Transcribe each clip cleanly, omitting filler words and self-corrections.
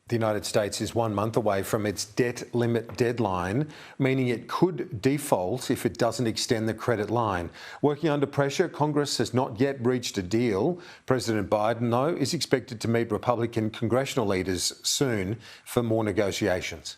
The United States is 1 month away from its debt limit deadline, meaning it could default if it doesn't extend the credit line. Working under pressure, Congress has not yet reached a deal. President Biden, though, is expected to meet Republican congressional leaders soon for more negotiations.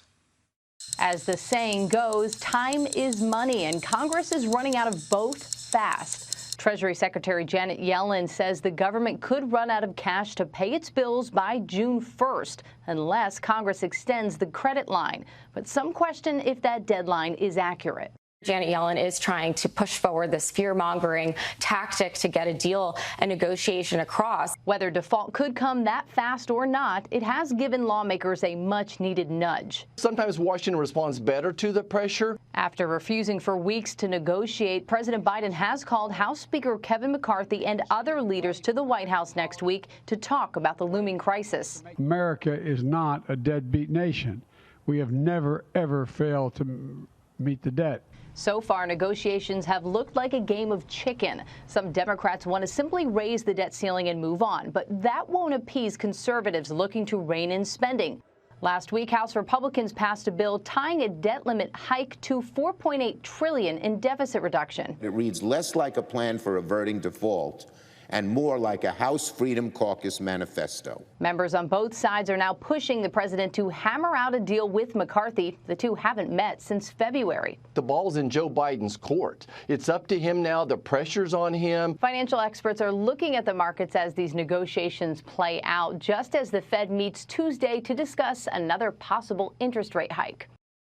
As the saying goes, time is money, and Congress is running out of both fast. Treasury Secretary Janet Yellen says the government could run out of cash to pay its bills by June 1st unless Congress extends the credit line. But some question if that deadline is accurate. Janet Yellen is trying to push forward this fear-mongering tactic to get a deal and negotiation across. Whether default could come that fast or not, it has given lawmakers a much-needed nudge. Sometimes Washington responds better to the pressure. After refusing for weeks to negotiate, President Biden has called House Speaker Kevin McCarthy and other leaders to the White House next week to talk about the looming crisis. America is not a deadbeat nation. We have never, ever failed to meet the debt. So far, negotiations have looked like a game of chicken. Some Democrats want to simply raise the debt ceiling and move on, but that won't appease conservatives looking to rein in spending. Last week, House Republicans passed a bill tying a debt limit hike to $4.8 trillion in deficit reduction. It reads less like a plan for averting default and more like a House Freedom Caucus manifesto. Members on both sides are now pushing the president to hammer out a deal with McCarthy. The two haven't met since February. The ball's in Joe Biden's court. It's up to him now. The pressure's on him. Financial experts are looking at the markets as these negotiations play out, just as the Fed meets Tuesday to discuss another possible interest rate hike.